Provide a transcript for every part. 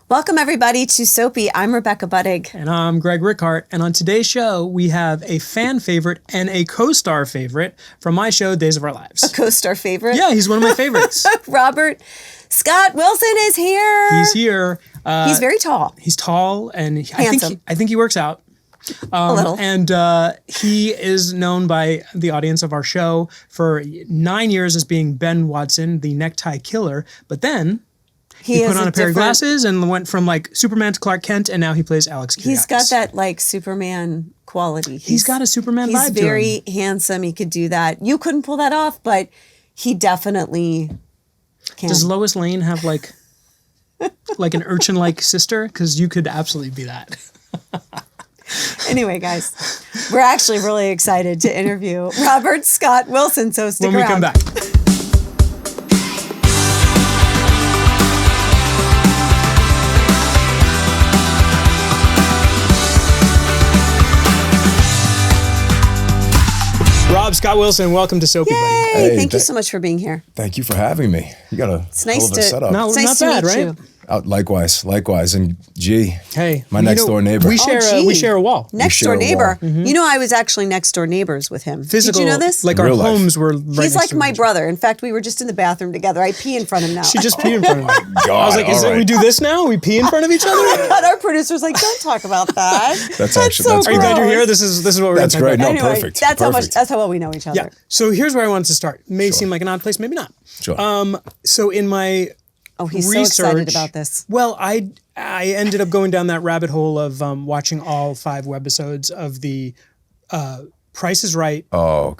Welcome, everybody, to Soapy. I'm Rebecca Budig. And I'm Greg Rikaart. And on today's show, we have a fan favorite and a co-star favorite from my show, Days of Our Lives. A co-star favorite? Yeah, he's one of my favorites. Robert Scott Wilson is here. He's here. He's very tall. He's tall, and Handsome. I think he works out. A little. And he is known by the audience of our show for 9 years as being Ben Watson, the necktie killer. But then he put on a pair of glasses and went from like Superman to Clark Kent, and now he plays Alex Kyriakis. He's got that like Superman quality. He's got a Superman vibe to him. He's very handsome. He could do that. You couldn't pull that off, but he definitely can. Does Lois Lane have like an urchin-like sister? Because you could absolutely be that. Anyway, guys, we're actually really excited to interview Robert Scott Wilson, so stick around. When we come back. Rob Scott Wilson, welcome to Soapy, buddy. Hey, thank you so much for being here. Thank you for having me. You got a hell of a setup. Not bad, right? Likewise. And G, hey, my next door neighbor. We share a wall. Next door neighbor. Mm-hmm. You know, I was actually next door neighbors with him. Physical, did you know this? Like our homes were right He's like my brother. In fact, we were just in the bathroom together. I pee in front of him now. She just peed in front of me. God, I was like, we do this now? We pee in front of each other? Oh my God, our producer's like, don't talk about that. That's so Are you glad you're here? This is what we're That's talking great. about. No, anyway, perfect. That's how well we know each other. Yeah. So here's where I wanted to start. May seem like an odd place, maybe not. Sure. So in my he's research, so excited about this. Well, I ended up going down that rabbit hole of watching all 5 webisodes of the Price is Right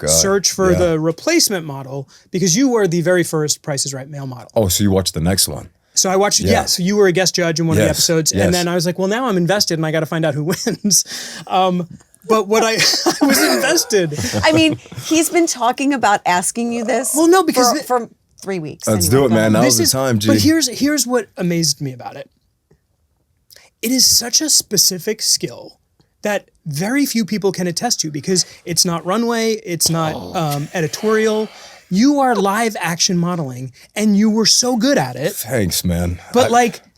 search for the replacement model, because you were the very first Price is Right male model. Oh, so you watched the next one? So I watched, so you were a guest judge in one of the episodes, and then I was like, well, now I'm invested and I got to find out who wins. But what I was invested. I mean, he's been talking about asking you this for 3 weeks. Let's do it, man. Now's the time, G. But here's what amazed me about it. It is such a specific skill that very few people can attest to, because it's not runway, it's not editorial. You are live action modeling, and you were so good at it. Thanks, man. But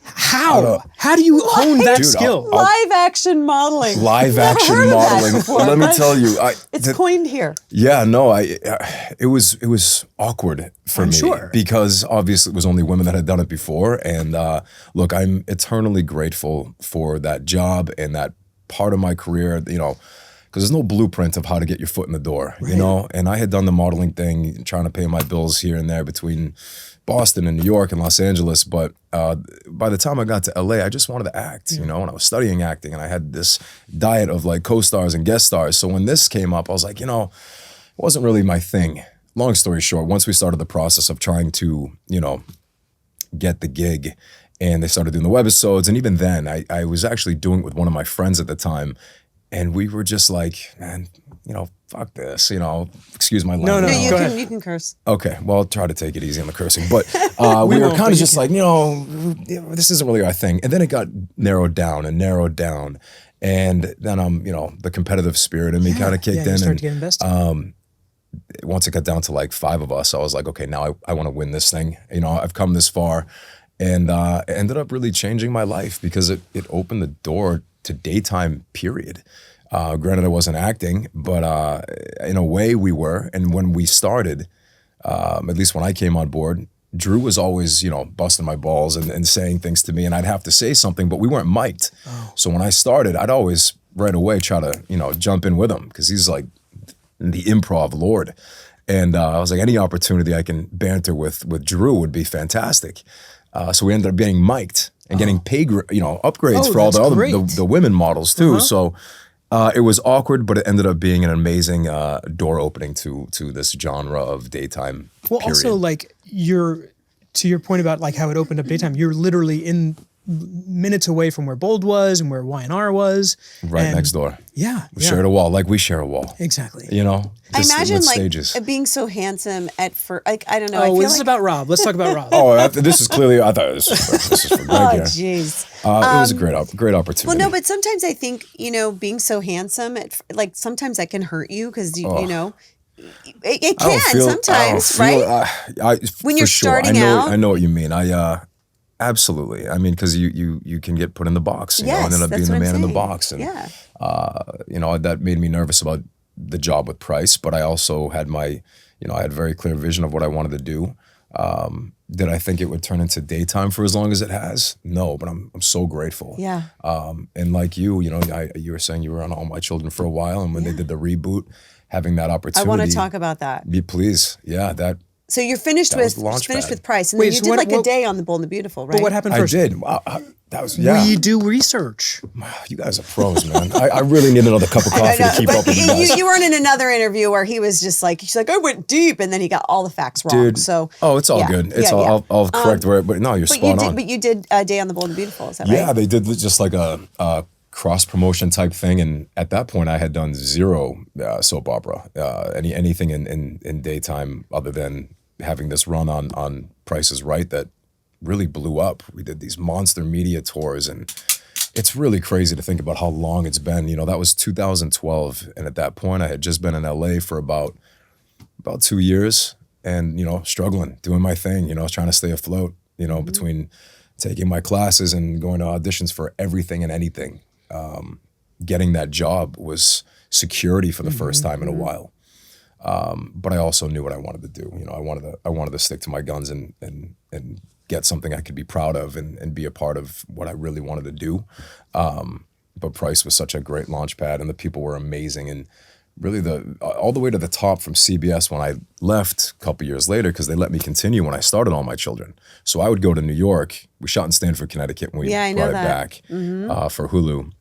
how? How do you hone that skill? Live action modeling. Live action modeling. Let me tell you, it's coined here. Yeah, no, it was awkward for me, because obviously it was only women that had done it before, and look, I'm eternally grateful for that job and that part of my career, you know, because there's no blueprint of how to get your foot in the door, you know, and I had done the modeling thing, trying to pay my bills here and there between Boston and New York and Los Angeles, but by the time I got to LA, I just wanted to act, you know, and I was studying acting, and I had this diet of like co-stars and guest stars. So when this came up, I was like, you know, it wasn't really my thing. Long story short, once we started the process of trying to, you know, get the gig, and they started doing the webisodes, and even then, I was actually doing it with one of my friends at the time, and we were just like, man, you know, fuck this, you know, excuse my language. No, you can curse. Okay, well, I'll try to take it easy on the cursing. But we were kind of just like, you know, this isn't really our thing. And then it got narrowed down. And then, you know, the competitive spirit in me kind of kicked in. Started to get invested. Once it got down to like 5 of us, I was like, okay, now I want to win this thing. You know, I've come this far. And it ended up really changing my life, because it opened the door to daytime, period. Granted, I wasn't acting, but in a way we were. And when we started, at least when I came on board, Drew was always, you know, busting my balls and saying things to me, and I'd have to say something, but we weren't mic'd. So when I started, I'd always right away try to, you know, jump in with him, because he's like the improv lord. And I was like, any opportunity I can banter with Drew would be fantastic. So we ended up getting mic'd and getting pay, upgrades for all the women models too. So it was awkward, but it ended up being an amazing door opening to this genre of daytime. Well, also like to your point about like how it opened up daytime, you're literally in minutes away from where Bold was and where Y&R was. Right next door. Yeah. We shared a wall, like we share a wall. Exactly. You know? I imagine like stages. Being so handsome at first, like, I don't know. Oh, this is about Rob. Let's talk about Rob. This is clearly, I thought this is for Greg. Oh, jeez. It was a great opportunity. Well, no, but sometimes I think, you know, being so handsome, like sometimes that can hurt you, because, you know, it can sometimes, right? When you're starting out. I know what you mean. Absolutely. I mean, because you can get put in the box, you know, Yes, and end up that's being the what I'm man in the saying. box. And, Yeah. you know, that made me nervous about the job with Price, but I also had I had a very clear vision of what I wanted to do. Did I think it would turn into daytime for as long as it has? No, but I'm so grateful. Yeah. And like you know, you were saying you were on All My Children for a while, and when they did the reboot, having that I opportunity. want to talk about that. Please, yeah, that. So you're finished That was with the launch pad. Price, and Wait, then you so did what- like a what- day on The Bold and the Beautiful, right? But what happened I first? did. Wow, that was We do research. You guys are pros, man. I really need another cup of coffee to keep but up with you guys. you weren't in another interview where he was just like, she's like, I went deep, and then he got all the facts wrong. Dude, So it's all yeah, good. It's yeah, all. yeah. I'll correct where. But no, you're But spot on. you did a day on The Bold and Beautiful, is that right? Yeah, they did just like a cross promotion type thing, and at that point, I had done zero soap opera, anything in daytime other than having this run on Price is Right that really blew up. We did these monster media tours, and it's really crazy to think about how long it's been. You know, that was 2012, and at that point, I had just been in LA for about 2 years, and you know, struggling, doing my thing. You know, trying to stay afloat. You know, between taking my classes and going to auditions for everything and anything. Getting that job was security for the first time in a while. But I also knew what I wanted to do. You know, I wanted to stick to my guns and get something I could be proud of and be a part of what I really wanted to do. But Price was such a great launch pad, and the people were amazing, and really all the way to the top from CBS when I left a couple years later, because they let me continue when I started All My Children. So I would go to New York. We shot in Stamford, Connecticut, and we Yeah, I know brought it that. back for Hulu.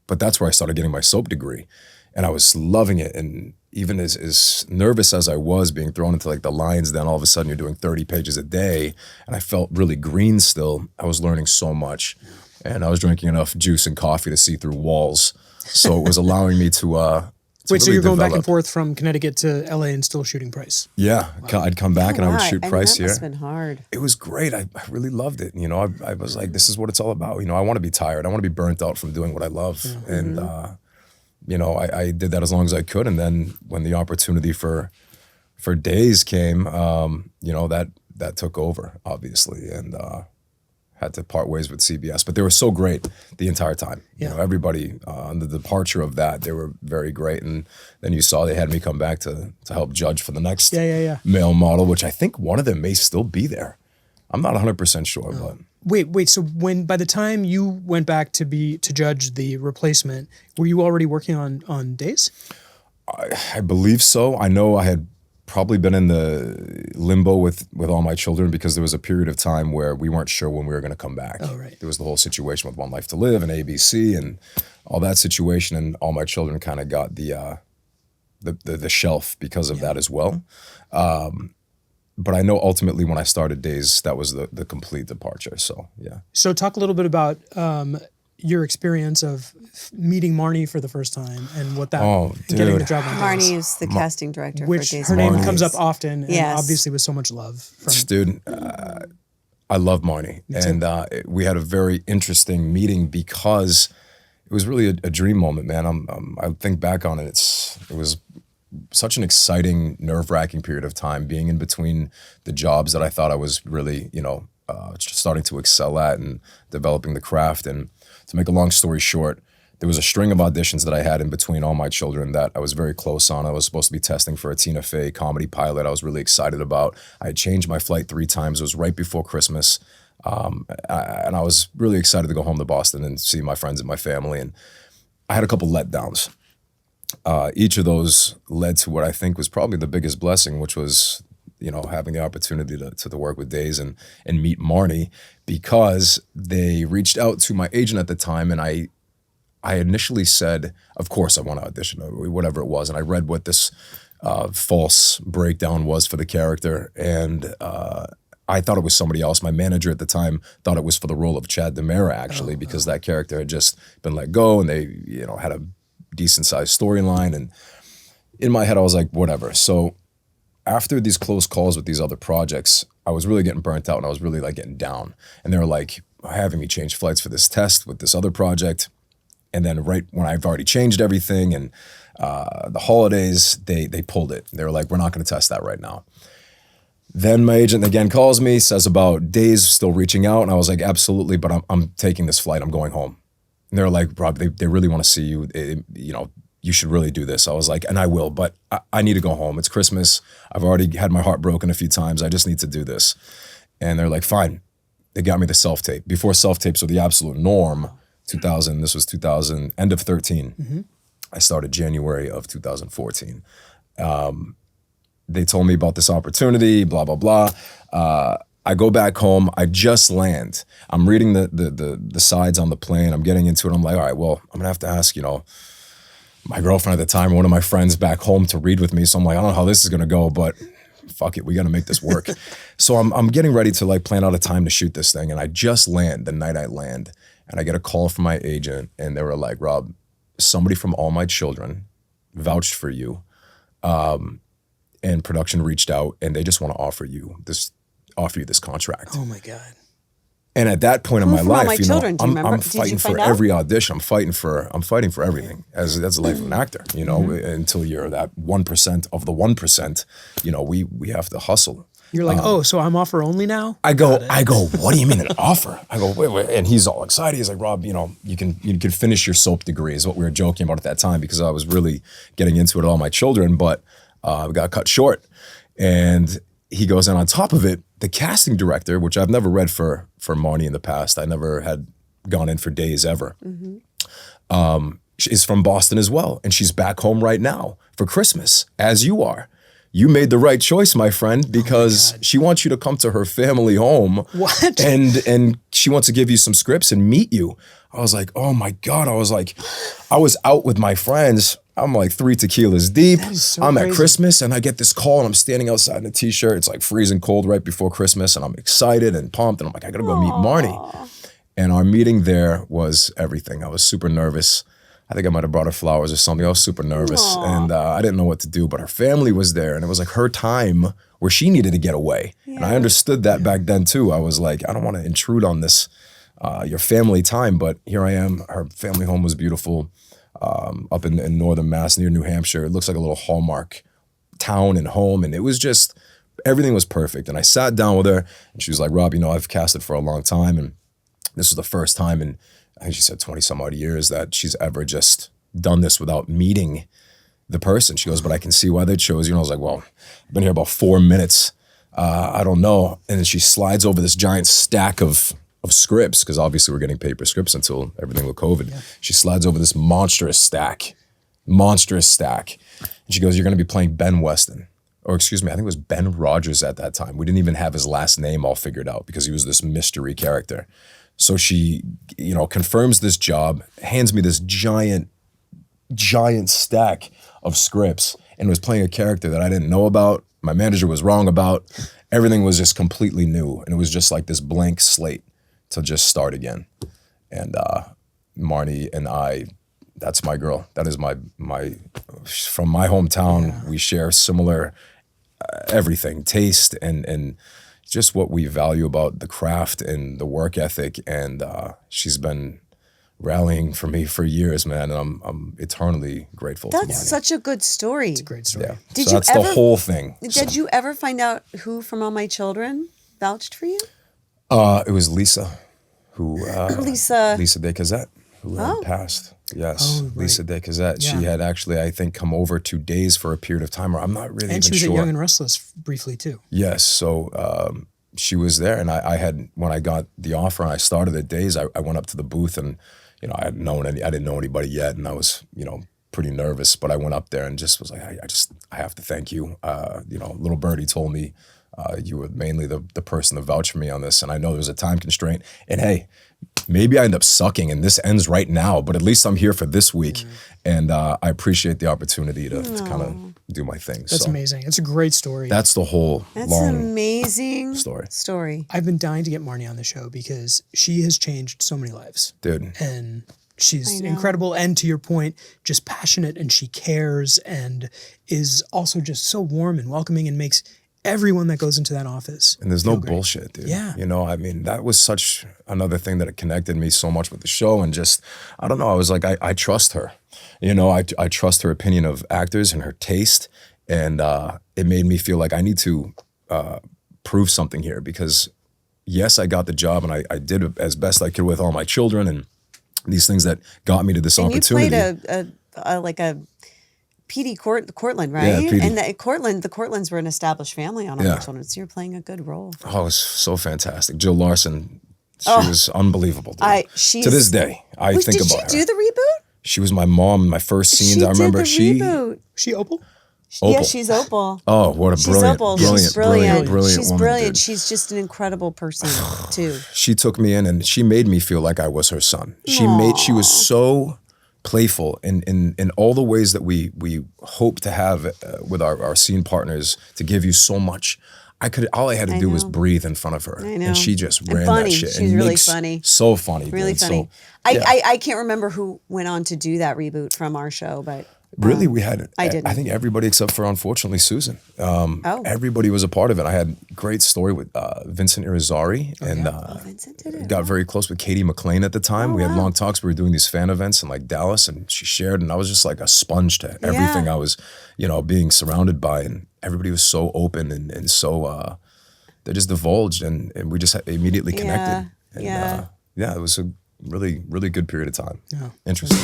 But that's where I started getting my soap degree, and I was loving it. And even as nervous as I was being thrown into like the Lions, then all of a sudden you're doing 30 pages a day, and I felt really green still. I was learning so much, and I was drinking enough juice and coffee to see through walls. So it was allowing me to Wait, so really you're going back and develop. forth from Connecticut to LA and still shooting Price? Yeah, I'd come back and I would Wow, shoot mean, Price that here. must have been hard. It was great. I really loved it. You know, I was like, this is what it's all about. You know, I want to be tired. I want to be burnt out from doing what I love. And, you know, I did that as long as I could. And then when the opportunity for days came, you know, that took over, obviously. And had to part ways with CBS. But they were so great the entire time. Yeah. You know, everybody on the departure of that, they were very great. And then you saw they had me come back to help judge for the next Yeah. male model, which I think one of them may still be there. I'm not 100% sure, but Wait. So by the time you went back to judge the replacement, were you already working on days? I believe so. I know I had probably been in the limbo with All My Children because there was a period of time where we weren't sure when we were going to come back. Oh, right. There was the whole situation with One Life to Live and ABC and all that situation, and All My Children kind of got the shelf because of that as well. But I know ultimately when I started Days, that was the complete departure. So yeah. So talk a little bit about your experience of meeting Marnie for the first time and what that Oh, and getting the dude. job on Days. Marnie is the casting director Which for Days her of name Our comes up Lives. often, and Yes. obviously with so much love from Dude, I love Marnie. And we had a very interesting meeting because it was really a dream moment, man. I think back on it, it was such an exciting, nerve-wracking period of time being in between the jobs that I thought I was really, you know, starting to excel at and developing the craft. And to make a long story short, there was a string of auditions that I had in between All My Children that I was very close on. I was supposed to be testing for a Tina Fey comedy pilot I was really excited about. I had changed my flight 3 times. It was right before Christmas. And I was really excited to go home to Boston and see my friends and my family. And I had a couple letdowns. Each of those led to what I think was probably the biggest blessing, which was, you know, having the opportunity to work with Days and meet Marnie, because they reached out to my agent at the time, and I initially said, of course I want to audition, or whatever it was, and I read what this false breakdown was for the character, and I thought it was somebody else. My manager at the time thought it was for the role of Chad DeMera, actually, because that character had just been let go, and they, you know, had a decent sized storyline. And in my head, I was like, whatever. So after these close calls with these other projects, I was really getting burnt out, and I was really like getting down. And they were like having me change flights for this test with this other project. And then right when I've already changed everything and the holidays, they pulled it. They were like, we're not going to test that right now. Then my agent again calls me, says about days still reaching out. And I was like, absolutely, but I'm taking this flight. I'm going home. And they're like, Rob, they really want to see you. You should really do this. I was like, and I will, but I need to go home. It's Christmas. I've already had my heart broken a few times. I just need to do this. And they're like, fine. They got me the self-tape. Before self-tapes were the absolute norm, 2000, this was 2000, end of 13. I started January of 2014. They told me about this opportunity, blah, blah, blah. I go back home. I just land. I'm reading the sides on the plane. I'm getting into it. I'm like, all right, well, I'm going to have to ask, my girlfriend at the time, one of my friends back home to read with me. So I'm like, I don't know how this is going to go, but fuck it. We got to make this work. So I'm getting ready to like plan out a time to shoot this thing. And I just land the night I land. And I get a call from my agent. And they were like, Rob, somebody from All My Children vouched for you. And production reached out and they just want to offer you this contract. Oh my God. And at that point in my from All life, My Children? Do you remember? I'm Did you fighting for find out? every audition. I'm fighting for everything as the life of an actor, until you're that 1% of the 1%, we have to hustle. You're like, so I'm offer only now? I go, what do you mean an offer? I go, wait. And he's all excited. He's like, Rob, you can finish your soap degree is what we were joking about at that time because I was really getting into it, All My Children, but we got cut short. And he goes, and on top of it, the casting director, which I've never read for Marnie in the past, I never had gone in for days ever, is from Boston as well. And she's back home right now for Christmas, as you are. You made the right choice, my friend, because she wants you to come to her family home. What? And she wants to give you some scripts and meet you. I was like, oh my God. I was out with my friends. I'm like 3 tequilas deep. So I'm crazy. at Christmas and I get this call and I'm standing outside in a t-shirt. It's like freezing cold right before Christmas and I'm excited and pumped and I'm like, I gotta go meet Marnie. And our meeting there was everything. I was super nervous. I think I might have brought her flowers or something. I was super nervous and I didn't know what to do, but her family was there and it was like her time where she needed to get away. Yeah. And I understood that back then too. I was like, I don't want to intrude on this, your family time, but here I am. Her family home was beautiful. Up in northern Mass near New Hampshire. It looks like a little Hallmark town and home. And it was just, everything was perfect. And I sat down with her and she was like, Rob, I've casted for a long time. And this was the first time in, I think she said 20 some odd years that she's ever just done this without meeting the person. She goes, but I can see why they chose you. And I was like, well, I've been here about 4 minutes. I don't know. And then she slides over this giant stack of scripts, because obviously we're getting paper scripts until everything with COVID. Yeah. She slides over this monstrous stack. And she goes, you're going to be playing Ben Weston. Or excuse me, I think it was Ben Rogers at that time. We didn't even have his last name all figured out because he was this mystery character. So she, confirms this job, hands me this giant stack of scripts and was playing a character that I didn't know about. My manager was wrong about. Everything was just completely new. And it was just like this blank slate to just start again. And Marnie and I, that's my girl. That is my from my hometown. Yeah. We share similar everything, taste and just what we value about the craft and the work ethic. And she's been rallying for me for years, man. And I'm eternally grateful. That's such a good story. It's a great story. Yeah. That's the whole thing. Did you ever find out who from All My Children vouched for you? It was Lisa, who Lisa Descauzette, who had passed. Yes, right. Lisa Descauzette. Yeah. She had actually, I think, come over 2 days for a period of time, or I'm not really even sure. And she was at Young and Restless briefly too. Yes, so she was there, and I had, when I got the offer and I started at Days, I went up to the booth, and I didn't know anybody yet, and I was pretty nervous, but I went up there and just was like, I have to thank you. Little birdie told me. You were mainly the person to vouch for me on this. And I know there's a time constraint. And hey, maybe I end up sucking and this ends right now, but at least I'm here for this week. Mm-hmm. And I appreciate the opportunity to kind of do my thing. That's amazing. It's a great story. That's the whole long amazing story. I've been dying to get Marnie on the show because she has changed so many lives. Dude. And she's incredible. And to your point, just passionate, and she cares and is also just so warm and welcoming and makes everyone that goes into that office. And there's no bullshit, dude. Yeah. That was such another thing that connected me so much with the show. And just, I don't know, I was like, I trust her. I trust her opinion of actors and her taste. And it made me feel like I need to prove something here because yes, I got the job and I did as best I could with all my children and these things that got me to this opportunity. You played a PD Cortland, right? Yeah, PD. And the Cortlands were an established family on All My Children, so you're playing a good role. Oh, it was so fantastic. Jill Larson, she was unbelievable. Dude. To this day, I think about her. Did she do the reboot? She was my mom in my first scenes. She I remember did the reboot. She Opal? Opal. Yeah, she's Opal. Oh, what a She's brilliant, Opal. brilliant, She's brilliant, brilliant She's woman, brilliant. dude. She's just an incredible person too. She took me in and she made me feel like I was her son. She was so playful in all the ways that we hope to have with our scene partners to give you so much. All I had to do was breathe in front of her. I know. And she just ran funny. that shit. She's and really makes funny. So funny. Really dude. funny. So, I can't remember who went on to do that reboot from our show, but really, we had, I didn't. I think everybody except for, unfortunately, Susan. Everybody was a part of it. I had a great story with Vincent Irizarry, and Vincent did it. got very close with Katie McLean at the time. We had long talks. We were doing these fan events in like Dallas, and she shared, and I was just like a sponge to everything I was, being surrounded by, and everybody was so open and so, they just divulged, and we just immediately connected. And, it was a really, really good period of time. Yeah. Interesting.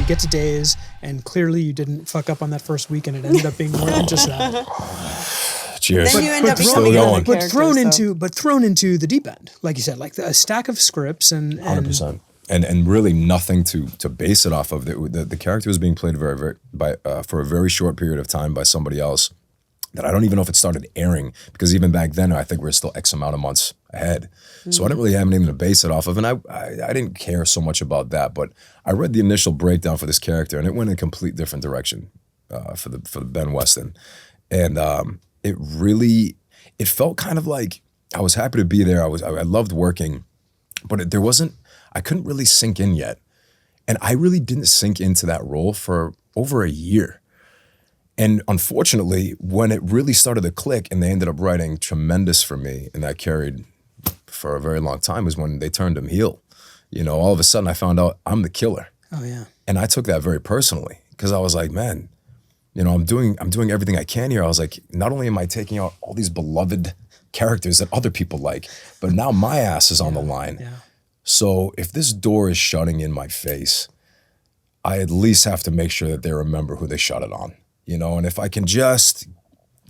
Get to Days, and clearly you didn't fuck up on that first week, and it ended up being more than just that. Cheers. Then you end up Still becoming going. But thrown into the deep end, like you said, like a stack of scripts and 100%. And really nothing to base it off of. The character was being played for a very short period of time by somebody else that I don't even know if it started airing, because even back then I think we were still X amount of months ahead. So I didn't really have anything to base it off of, and I didn't care so much about that. But I read the initial breakdown for this character, and it went in a complete different direction for the Ben Weston, and it felt kind of like I was happy to be there. I loved working, but I couldn't really sink in yet, and I really didn't sink into that role for over a year. And unfortunately, when it really started to click and they ended up writing Tremendous for me, and that carried for a very long time, was when they turned him heel. All of a sudden I found out I'm the killer. Oh yeah. And I took that very personally, because I was like, man, I'm doing everything I can here. I was like, not only am I taking out all these beloved characters that other people like, but now my ass is on the line. Yeah. So if this door is shutting in my face, I at least have to make sure that they remember who they shut it on. And if I can just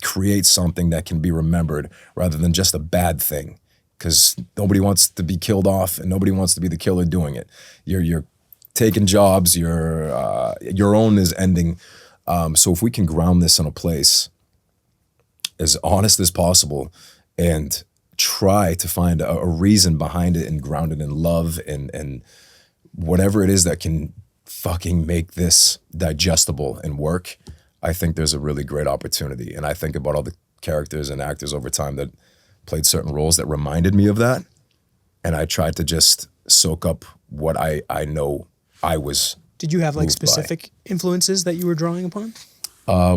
create something that can be remembered rather than just a bad thing, because nobody wants to be killed off and nobody wants to be the killer doing it. You're taking jobs, your own is ending. So if we can ground this in a place as honest as possible and try to find a reason behind it and ground it in love and whatever it is that can fucking make this digestible and work, I think there's a really great opportunity. And I think about all the characters and actors over time that played certain roles that reminded me of that. And I tried to just soak up what I know I was. Did you have like specific influences that you were drawing upon?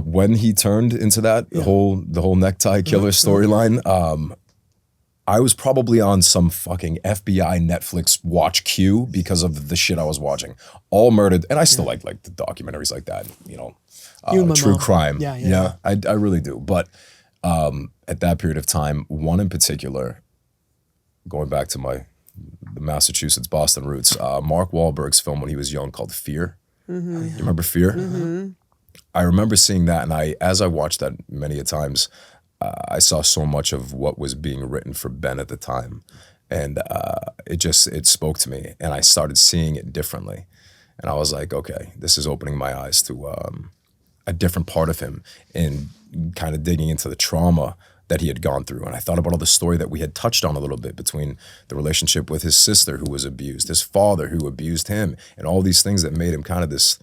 When he turned into that, the whole necktie killer storyline, I was probably on some fucking FBI Netflix watch queue because of the shit I was watching. All murdered, and I still like the documentaries like that, true crime. Yeah. I really do. But at that period of time, one in particular, going back to the Massachusetts, Boston roots, Mark Wahlberg's film when he was young called Fear. Mm-hmm. You remember Fear? Mm-hmm. I remember seeing that, and as I watched that many a times, I saw so much of what was being written for Ben at the time, and it spoke to me, and I started seeing it differently, and I was like, okay, this is opening my eyes to a different part of him, and kind of digging into the trauma that he had gone through. And I thought about all the story that we had touched on a little bit between the relationship with his sister who was abused, his father who abused him, and all these things that made him kind of this,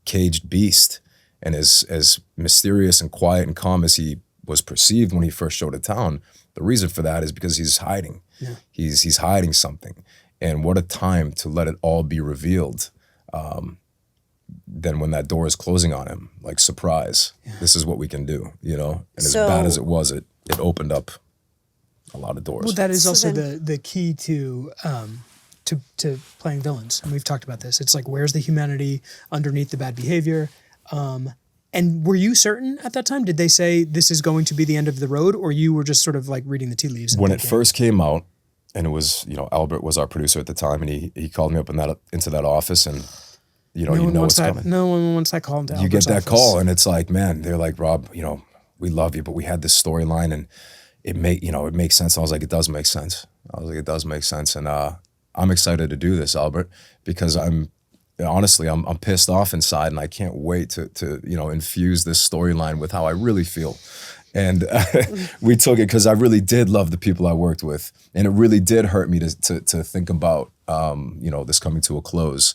caged beast. And as mysterious and quiet and calm as he was perceived when he first showed to town, the reason for that is because he's hiding. Yeah. He's hiding something. And what a time to let it all be revealed. Then when that door is closing on him, like, surprise, this is what we can do, And as bad as it was, it opened up a lot of doors. Well, that is also the key to to playing villains, and we've talked about this. It's like, where's the humanity underneath the bad behavior? And were you certain at that time? Did they say this is going to be the end of the road, or you were just sort of like reading the tea leaves? When it first came out, and it was, Albert was our producer at the time, and he called me up into that office, and you know it's coming. No one wants that call into You get Albert's that office. call, and it's like, man, they're like, Rob, we love you, but we had this storyline, and it makes sense. I was like, it does make sense. It does make sense, and I'm excited to do this, Albert, because I'm pissed off inside, and I can't wait to infuse this storyline with how I really feel. And we took it because I really did love the people I worked with, and it really did hurt me to think about this coming to a close.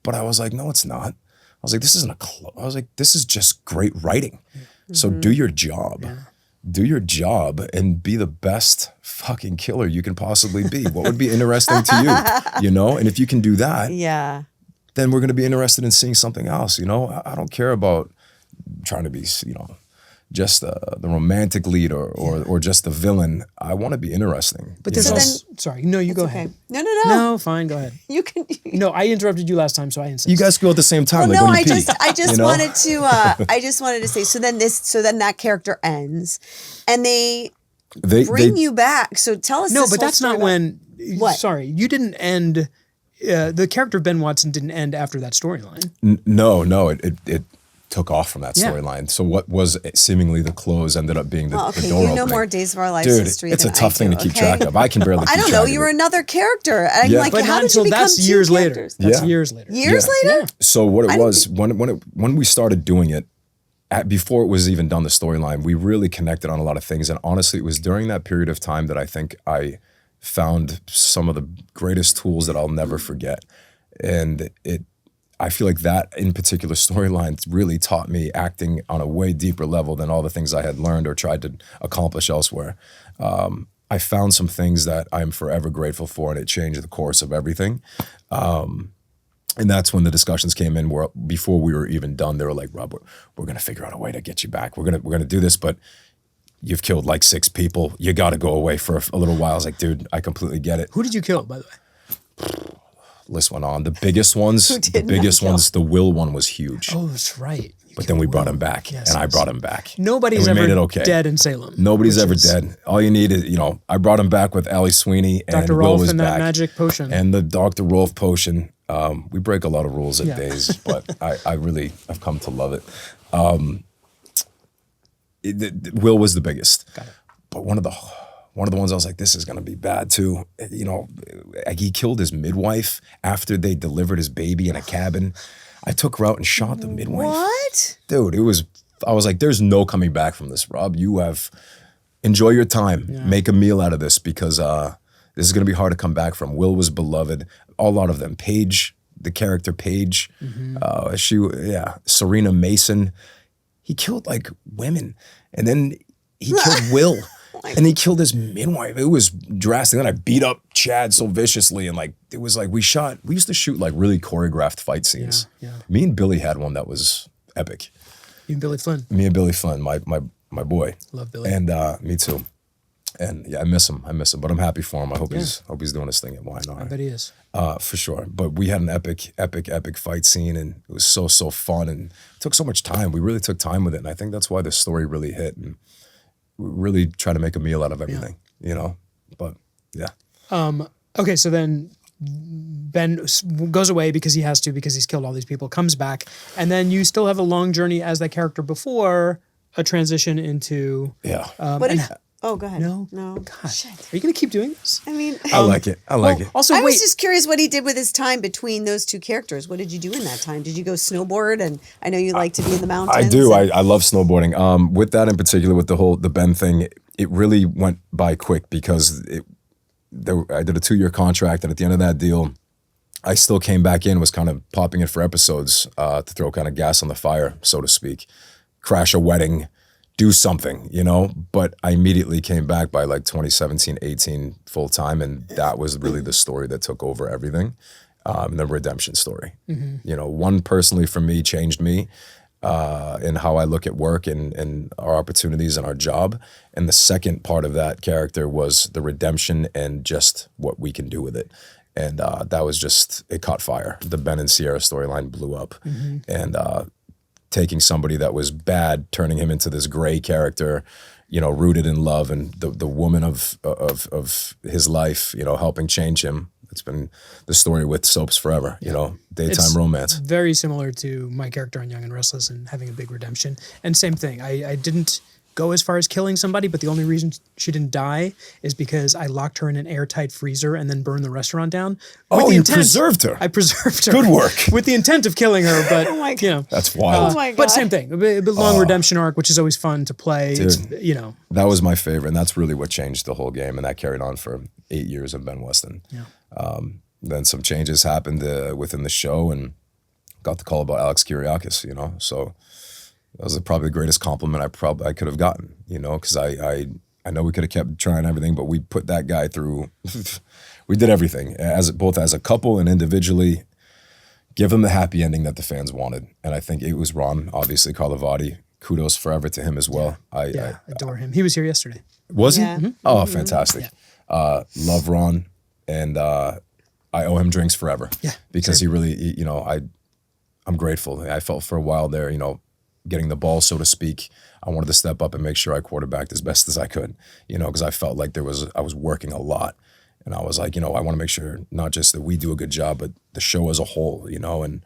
But I was like, no, it's not. I was like, this isn't a close. I was like, this is just great writing. Mm-hmm. So do your job. Yeah. Do your job and be the best fucking killer you can possibly be. What would be interesting to you, And if you can do that, then we're going to be interested in seeing something else, I don't care about trying to be, just the romantic lead or just the villain. I want to be interesting. But there's also, sorry, no, you go ahead. No. No, fine, go ahead. You can. No, I interrupted you last time, so I insist. You guys go at the same time. Well, like no, when you I just wanted to. I just wanted to say. So then that character ends, and they bring you back. So tell us. No, but that's not when. What? Sorry, you didn't end. The character of Ben Watson didn't end after that storyline. No, it took off from that storyline. So what was seemingly the close ended up being the door opening. You know more Days of Our Lives history. It's a tough thing to keep track of. I can barely. I don't know. You were another character. And I'm like, but how not did you until become that's two years characters? later. That's years later. Years later. Yeah. So what it was when we started doing it, before it was even done the storyline, we really connected on a lot of things. And honestly, it was during that period of time that I think I found some of the greatest tools that I'll never forget. And I feel like that in particular storyline really taught me acting on a way deeper level than all the things I had learned or tried to accomplish elsewhere. I found some things that I'm forever grateful for, and it changed the course of everything. And that's when the discussions came in where before we were even done, they were like, Rob, we're going to figure out a way to get you back. We're going to do this, but you've killed like 6 people. You got to go away for a little while. I was like, dude, I completely get it. Who did you kill, by the way? List went on. The biggest ones, the Will one was huge. Oh, that's right. But then we brought him back, and I brought him back. Nobody's ever dead in Salem. Nobody's ever dead. All you need is, I brought him back with Ali Sweeney, and Dr. Will Rolf was and back. that magic potion. And the Dr. Rolf potion. We break a lot of rules at Days, but I really have come to love it. Will was the biggest. Got it. But one of the ones I was like, this is going to be bad too. He killed his midwife after they delivered his baby in a cabin. I took her out and shot the midwife. What? Dude, I was like, there's no coming back from this, Rob. Enjoy your time. Yeah. Make a meal out of this because this is going to be hard to come back from. Will was beloved. A lot of them. Paige, the character Paige. Mm-hmm. Serena Mason. He killed like women. And then he killed Will. And he killed his midwife. It was drastic. Then I beat up Chad so viciously, and it was like we used to shoot like really choreographed fight scenes. Yeah. Me and Billy had one that was epic. You and Billy Flynn. Me and Billy Flynn, my boy. Love Billy. And me too. And yeah, I miss him, but I'm happy for him. I hope he's doing his thing at YNR. I bet he is. For sure. But we had an epic fight scene, and it was so fun, and it took so much time. We really took time with it, and I think that's why the story really hit. And really try to make a meal out of everything, but yeah. Okay, so then Ben goes away because he has to, because he's killed all these people, comes back, and then you still have a long journey as that character before a transition into... Yeah. Oh, go ahead. No. God. Shit. Are you going to keep doing this? I mean... I like it. Also, I was just curious what he did with his time between those two characters. What did you do in that time? Did you go snowboard? And I know you like to be in the mountains. I do. I love snowboarding. With that in particular, with the Ben thing, it really went by quick because I did a 2-year contract, and at the end of that deal, I still came back in, was kind of popping in for episodes to throw kind of gas on the fire, so to speak. Crash a wedding, do something, but I immediately came back by like 2017, 18 full time. And that was really the story that took over everything. The redemption story, one personally for me changed me. in how I look at work and our opportunities and our job. And the second part of that character was the redemption and just what we can do with it. And that was just, it caught fire. The Ben and Sierra storyline blew up. And taking somebody that was bad, turning him into this gray character, you know, rooted in love, and the woman of his life, you know, helping change him. It's been the story with Soaps forever, you know, daytime romance. Very similar to my character on Young and Restless and having a big redemption. And same thing, I didn't go as far as killing somebody, but the only reason she didn't die is because I locked her in an airtight freezer and then burned the restaurant down. Oh, you preserved her. I preserved her. Good work. With the intent of killing her, but, you know. That's wild. Oh my God. But same thing, a long redemption arc, which is always fun to play. Dude, it's, you know. That was my favorite, and that's really what changed the whole game, and that carried on for 8 years in Ben Weston. Yeah. Then some changes happened within the show, and got the call about Alex Kyriakis, you know, so that was probably the greatest compliment I could have gotten, you know, because I know we could have kept trying everything, but we put that guy through, we did everything, both as a couple and individually, give him the happy ending that the fans wanted. And I think it was Ron, obviously, Carlivati. Kudos forever to him as well. I adore him. He was here yesterday. Was he? Yeah. Oh, fantastic. Yeah. Love Ron, and I owe him drinks forever. Yeah, because he really, you know, I'm grateful. I felt for a while there, you know, getting the ball, so to speak. I wanted to step up and make sure I quarterbacked as best as I could, you know, because I felt like I was working a lot. And I was like, you know, I want to make sure not just that we do a good job, but the show as a whole, you know, and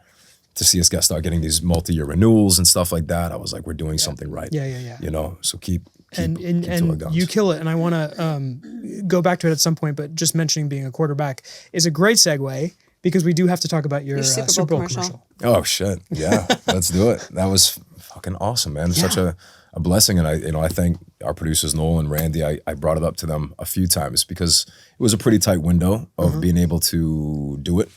to see us start getting these multi-year renewals and stuff like that, I was like, we're doing something right. Yeah. You know, so keep and to our guns. you kill it. And I want to go back to it at some point, but just mentioning being a quarterback is a great segue, because we do have to talk about your Super Bowl commercial. Oh shit! Yeah, let's do it. That was fucking awesome, man. Such a blessing, and I thank our producers Noel and Randy. I brought it up to them a few times because it was a pretty tight window of being able to do it.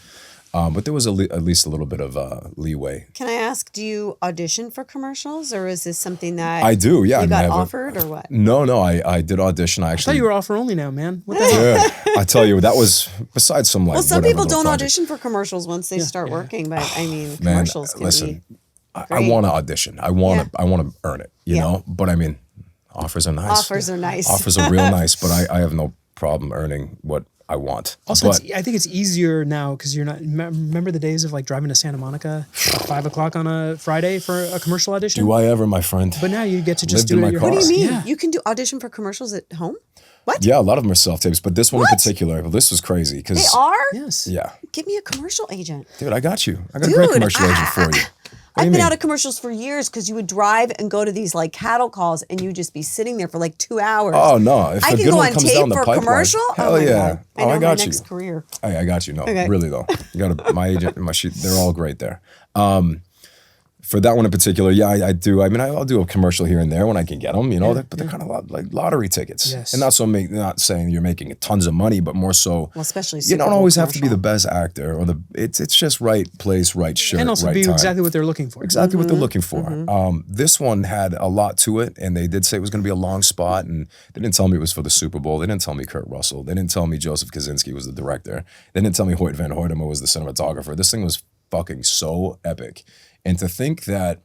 But there was at least a little bit of leeway. Can I ask, do you audition for commercials, or is this something that I do? Yeah, you got offered, or what? No, I did audition. I I actually thought you were offer only now, man. What the hell? I tell you, that was besides some like. Well, some whatever people little don't project. audition for commercials once they start working, but I mean, Man, commercials can listen, be I great. want to audition. I want to earn it. You Yeah. know, but I mean, offers are nice. Offers are nice. Offers are real nice, but I have no problem earning what I want. Also, but I think it's easier now because you're not. Remember the days of like driving to Santa Monica at 5 o'clock on a Friday for a commercial audition? do I ever, my friend? But now you get to just Lived do in it my at your car. What do you mean? Yeah. You can do audition for commercials at home? What? Yeah, a lot of them are self-tapes, but this one What? in particular, well, this was crazy because They are? Yes. yeah, Give me a commercial agent. dude, I got you. I got a great Dude, commercial agent for you. What do I've you been mean? out of commercials for years because you would drive and go to these like cattle calls and you just be sitting there for like 2 hours. Oh no! If I a can good go one on comes tape down the for a pipeline, commercial. hell oh my yeah! God. I know I got my you. next career. I got you. No, Okay. really though. You got my agent, my sheet. They're all great there. For that one in particular, yeah, I do. I mean, I'll do a commercial here and there when I can get them, you know. But they're kind of like lottery tickets, Yes. and not saying you're making tons of money, but more so. Well, especially you Super don't Bowl always have to be commercial. the best actor or it's just right place, right shirt, And also right be time. exactly what they're looking for. Exactly what they're looking for. This one had a lot to it, and they did say it was going to be a long spot, and they didn't tell me it was for the Super Bowl. They didn't tell me Kurt Russell. They didn't tell me Joseph Kaczynski was the director. They didn't tell me Hoyt Van Hoytema was the cinematographer. This thing was fucking so epic. And to think that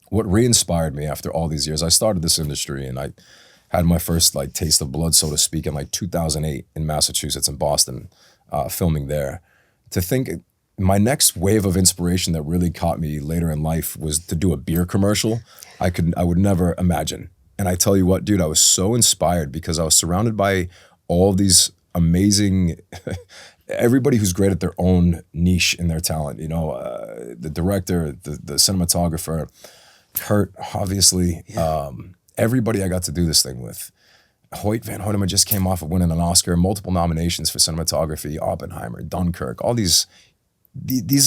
what re-inspired me after all these years, I started this industry and I had my first like taste of blood, so to speak, in like 2008 in Massachusetts and Boston, filming there. To think my next wave of inspiration that really caught me later in life was to do a beer commercial. I would never imagine. And I tell you what, dude, I was so inspired because I was surrounded by all these amazing, everybody who's great at their own niche in their talent. You know, the director, the cinematographer, Kurt, obviously, everybody I got to do this thing with. Hoyt Van Hoytema just came off of winning an Oscar, multiple nominations for cinematography, Oppenheimer, Dunkirk, all these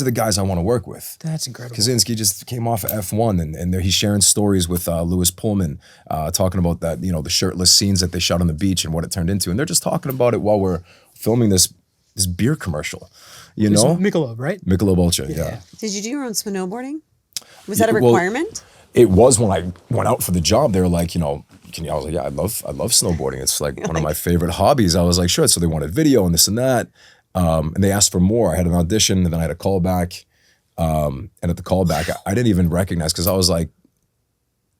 are the guys I want to work with. That's incredible. Kaczynski just came off of F1 and he's sharing stories with Lewis Pullman, talking about that, you know, the shirtless scenes that they shot on the beach and what it turned into. And they're just talking about it while we're filming this beer commercial, you know? Michelob, right? Michelob Ultra, yeah. Did you do your own snowboarding? Was that a well, requirement? It was when I went out for the job. They were like, you know, I was like, yeah, I love snowboarding. It's like one of my favorite hobbies. I was like, sure. So they wanted video and this and that. And they asked for more. I had an audition and then I had a call back. And at the callback, I didn't even recognize, because I was like,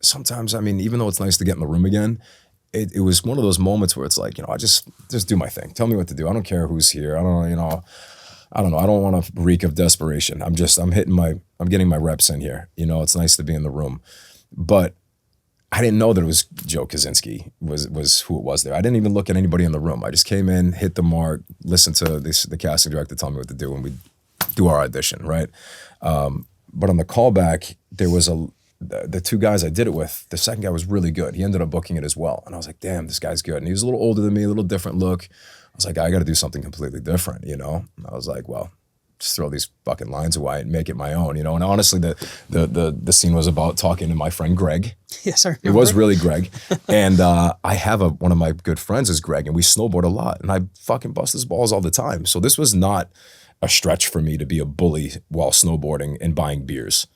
sometimes, I mean, even though it's nice to get in the room again, it was one of those moments where it's like, I just do my thing. Tell me what to do. I don't care who's here. I don't know. I don't want to reek of desperation. I'm getting my reps in here. It's nice to be in the room. But I didn't know that it was Joe Kaczynski was who it was there. I didn't even look at anybody in the room. I just came in, hit the mark, listened to the casting director tell me what to do, and we do our audition, right? But on the callback, there was the two guys I did it with, the second guy was really good. He ended up booking it as well. And I was like, damn, this guy's good. And he was a little older than me, a little different look. I was like, I got to do something completely different, And I was like, well, just throw these fucking lines away and make it my own, And honestly, the scene was about talking to my friend Greg. Yes, sir. It was really Greg. And I have one of my good friends is Greg, and we snowboard a lot. And I fucking bust his balls all the time. So this was not a stretch for me to be a bully while snowboarding and buying beers.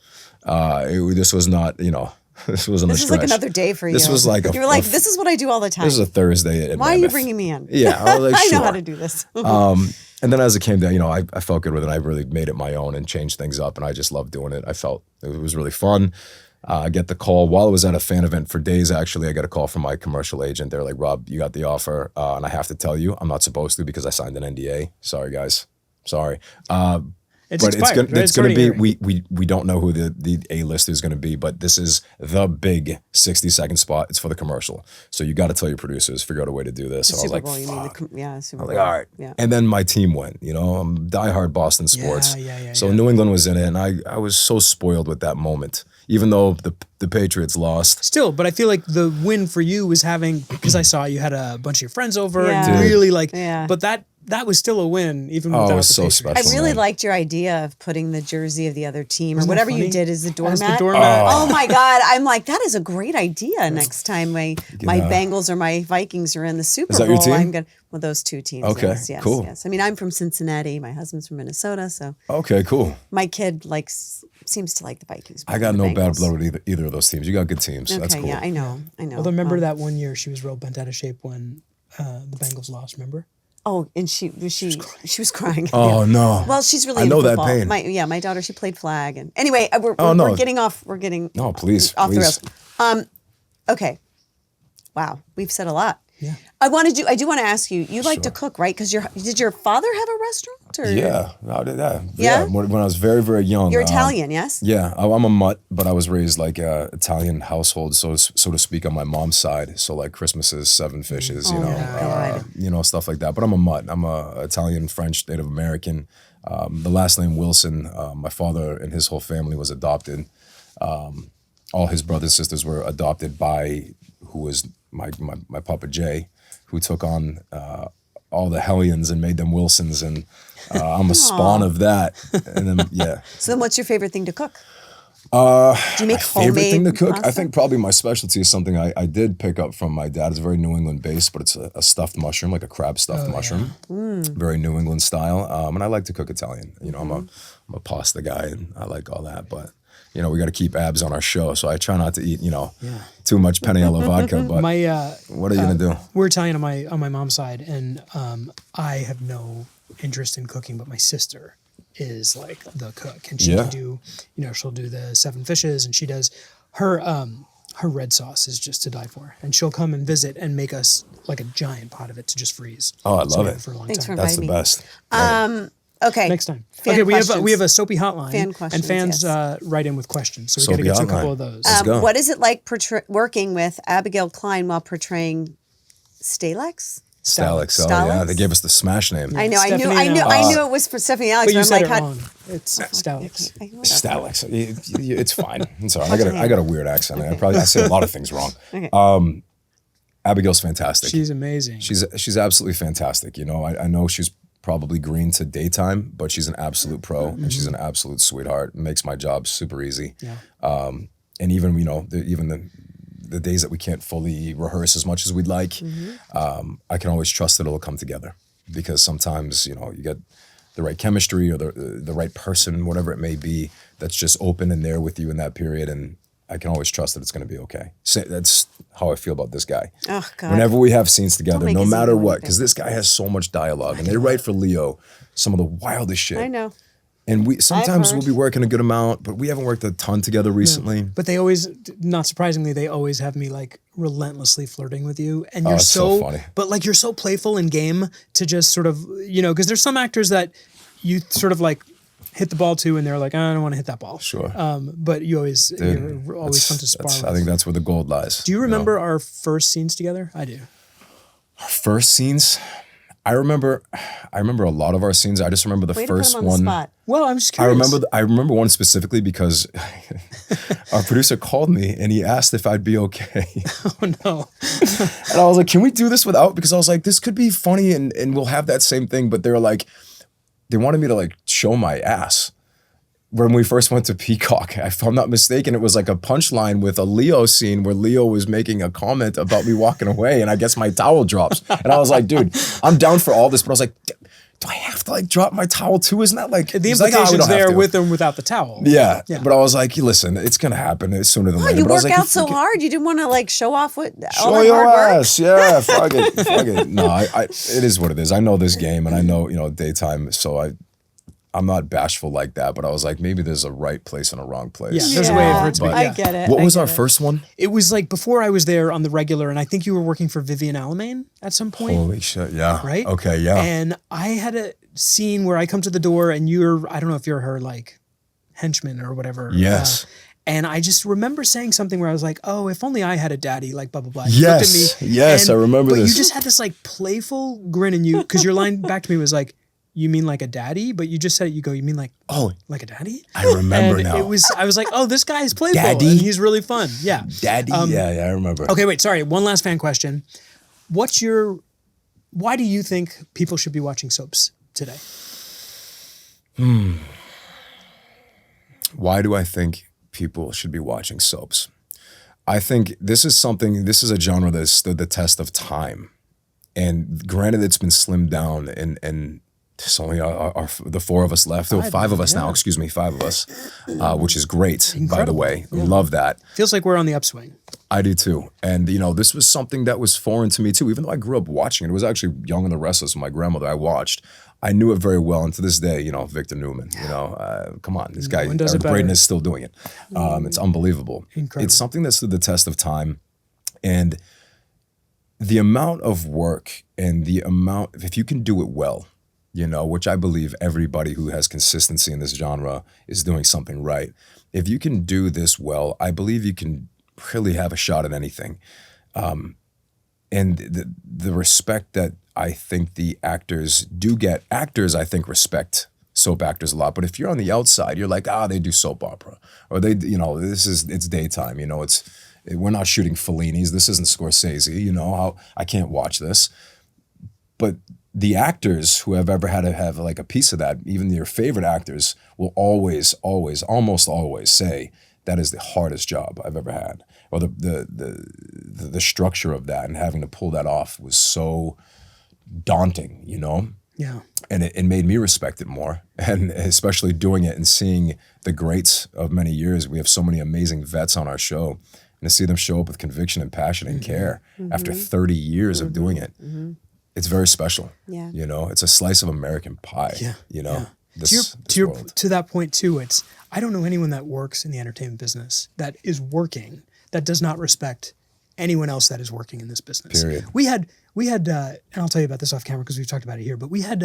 This was not, this wasn't a stretch. This was like another day for you. This was like you were like, this is what I do all the time. This is a Thursday at Why are you Mammoth. bringing me in? Yeah, I was like, I sure. know how to do this. And then as it came down, I felt good with it. I really made it my own and changed things up, and I just loved doing it. I felt it was really fun. I get the call while I was at a fan event for days. Actually, I got a call from my commercial agent. They're like, Rob, you got the offer, and I have to tell you, I'm not supposed to because I signed an NDA. Sorry, guys. Sorry. It's but expired, it's going to be, airing. we don't know who the A-list is going to be, but this is the big 60-second spot. It's for the commercial. So you got to tell your producers, figure out a way to do this. So I was like, yeah, Super I Bowl. was like, all right. Yeah. And then my team went, I'm diehard Boston sports. So New England was in it, and I was so spoiled with that moment. Even though the Patriots lost. Still, but I feel like the win for you was having, because I saw you had a bunch of your friends over Yeah. and really like, Yeah. but that was still a win, even without it was the so Patriots. special. I really man. liked your idea of putting the jersey of the other team or Wasn't that whatever you funny? did as the doormat. As the doormat. Oh my God. I'm like, that is a great idea. Next time my Bengals or my Vikings are in the Super Is that Bowl, your team? I'm going to, well, those two teams. Okay, yes, cool. Yes. I mean, I'm from Cincinnati. My husband's from Minnesota. So Okay, cool. my kid seems to like the Vikings. I got more no than the bad Bengals. blood with either of those teams. You got good teams. Okay, That's cool. yeah, I know. Although remember that one year she was real bent out of shape when the Bengals lost, remember? Oh, and she was crying. Oh, Yeah. no. Well, she's really I know into that football. pain. My daughter, she played flag, and anyway, we're no. getting off. We're getting No, please, off the please. rails. Okay, wow, we've said a lot. Yeah. I do want to ask you. You like to cook, right? Because did your father have a restaurant? Or? Yeah, I did that. Yeah? When I was very, very young. You're Italian, yes? Yeah, I'm a mutt, but I was raised like a Italian household, so to speak, on my mom's side. So like Christmas is 7 fishes, God. Stuff like that. But I'm a mutt. I'm a Italian, French, Native American. The last name Wilson. My father and his whole family was adopted. All his brothers and sisters were adopted by who was my Papa Jay, who took on all the Hellions and made them Wilsons, and I'm a spawn of that. And then So then, what's your favorite thing to cook? Do you make favorite homemade thing to cook? pasta? I think probably my specialty is something I did pick up from my dad. It's very New England based, but it's a stuffed mushroom, like a crab stuffed mushroom, very New England style. And I like to cook Italian. I'm a pasta guy, and I like all that, but. We got to keep abs on our show, so I try not to eat, too much Peniello vodka. But what are you gonna do? We're Italian on my mom's side, and I have no interest in cooking, but my sister is like the cook, and she can do, she'll do the 7 fishes, and she does her red sauce is just to die for, and she'll come and visit and make us like a giant pot of it to just freeze. Oh, I love we have it. for a long Thanks time. for That's the inviting me. best. Okay. Next time. Fan Okay, we questions. have a Soapy hotline, Fan questions, and fans yes. write in with questions, so we got Soapy to get to a hotline. couple of those. Let's go. What is it like working with Abigail Klein while portraying Stalex? Stalix. Oh Stalix? yeah, they gave us the smash name. I know. I Stephanie knew it was for Stephanie Alex. But you I'm said like, it how- wrong. It's Stalix. Stalix. It's fine. It's all right. I got a weird accent. I say a lot of things wrong. Okay. Abigail's fantastic. She's amazing. She's absolutely fantastic. I know she's probably green to daytime, but she's an absolute pro, and she's an absolute sweetheart. Makes my job super easy. Yeah. And even the days that we can't fully rehearse as much as we'd like, I can always trust that it'll come together, because sometimes you get the right chemistry or the right person, whatever it may be, that's just open and there with you in that period, and I can always trust that it's going to be okay. So that's how I feel about this guy. Oh, God. Whenever we have scenes together, make no his matter ego what, anything. because this guy has so much dialogue, and they write for Leo some of the wildest shit. I know. And sometimes we'll be working a good amount, but we haven't worked a ton together recently. No. But they always, not surprisingly, they always have me like relentlessly flirting with you. And you're it's so funny. But like you're so playful and game to just sort of, because there's some actors that you sort of like hit the ball to and they're like, I don't want to hit that ball. Sure. But you're always fun to spar with. I think that's where the gold lies. Do you remember our first scenes together? I do. Our first scenes? I remember a lot of our scenes. I just remember the first one. Spot. Well, I'm just curious. I remember one specifically because our producer called me and he asked if I'd be okay. Oh no. And I was like, can we do this without? Because I was like, this could be funny and we'll have that same thing. But they're like, they wanted me to like show my ass. When we first went to Peacock, if I'm not mistaken, it was like a punchline with a Leo scene where Leo was making a comment about me walking away and I guess my towel drops. And I was like, dude, I'm down for all this. But I was like, do I have to like drop my towel too? Isn't that like... The implication's there with or without the towel. Yeah. But I was like, listen, it's going to happen sooner than later. You work out so hard. You didn't want to like show off what all that hard work? Ass. Yeah, fuck it. No, it is what it is. I know this game and I know, daytime. So I'm not bashful like that, but I was like, maybe there's a right place and a wrong place. Yeah, there's a way for it to be. I get it. What was our first one? It was like before I was there on the regular, and I think you were working for Vivian Alamain at some point. Holy shit, yeah. Right? Okay, yeah. And I had a scene where I come to the door and I don't know if you're her like henchman or whatever. Yes. And I just remember saying something where I was like, oh, if only I had a daddy, like blah, blah, blah. Yes, you looked at me, yes, I remember this. But you just had this like playful grin in you, because your line back to me was like, you mean like a daddy? But you just said it, you go, you mean like a daddy? I remember now. I was like, oh, this guy is playful. Daddy? And he's really fun. Yeah. Daddy? Yeah, I remember. Okay, wait, sorry. One last fan question. Why do you think people should be watching soaps today? Why do I think people should be watching soaps? I think this is a genre that has stood the test of time. And granted, it's been slimmed down and there's only the four of us left. Five of us now, excuse me, 5 of us, which is great, by the way. Yeah. Love that. Feels like we're on the upswing. I do too. And, this was something that was foreign to me too, even though I grew up watching it. It was actually Young and the Restless with my grandmother I watched. I knew it very well. And to this day, Victor Newman, come on, this guy, Braden is still doing it. It's unbelievable. Incredible. It's something that stood the test of time. And the amount of work and if you can do it well, which I believe everybody who has consistency in this genre is doing something right. If you can do this well, I believe you can really have a shot at anything. And the respect that I think the actors do get, I think respect soap actors a lot. But if you're on the outside, you're like, they do soap opera. Or they, it's daytime, we're not shooting Fellini's. This isn't Scorsese, I can't watch this. But the actors who have ever had to have like a piece of that, even your favorite actors, will always, almost always say that is the hardest job I've ever had. Or the structure of that and having to pull that off was so daunting, Yeah. And it made me respect it more. And especially doing it and seeing the greats of many years. We have so many amazing vets on our show. And to see them show up with conviction and passion and care after 30 years of doing it. It's very special. Yeah. It's a slice of American pie. Yeah. To that point too, I don't know anyone that works in the entertainment business that is working that does not respect anyone else that is working in this business. Period. We had, and I'll tell you about this off camera because we've talked about it here, but we had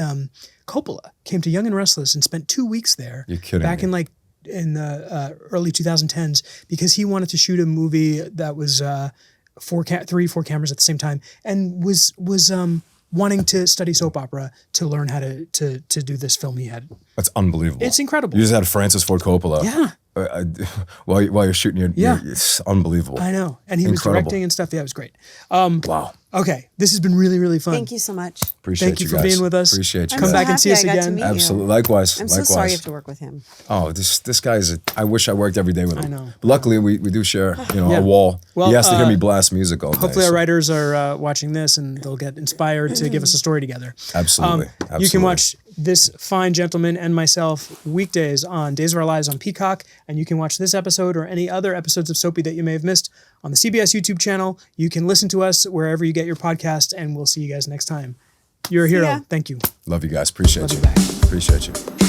Coppola came to Young and Restless and spent 2 weeks there. You're kidding back me. in the early 2010s because he wanted to shoot a movie that was 4 cameras at the same time and was wanting to study soap opera to learn how to do this film he had. That's unbelievable. It's incredible. You just had Francis Ford Coppola. Yeah. While you're shooting it's unbelievable. I know. And he was directing and stuff. Yeah, it was great. Wow. Okay. This has been really, really fun. Thank you so much. Appreciate you for being with us. Appreciate you. Come back and see us I got to again. meet Absolutely. you. Likewise. I'm so sorry you have to work with him. Oh, this guy's I wish I worked every day with him. I know. But luckily we do share, a wall. Well, he has to hear me blast music all day. Hopefully our writers are watching this and they'll get inspired to give us a story together. Absolutely. You can watch this fine gentleman and myself weekdays on Days of Our Lives on Peacock, and you can watch this episode or any other episodes of Soapy that you may have missed on the CBS YouTube channel. You can listen to us wherever you get your podcast, and we'll see you guys next time. You're a hero. Thank you. Love you guys. Appreciate Love you. you back. Appreciate you.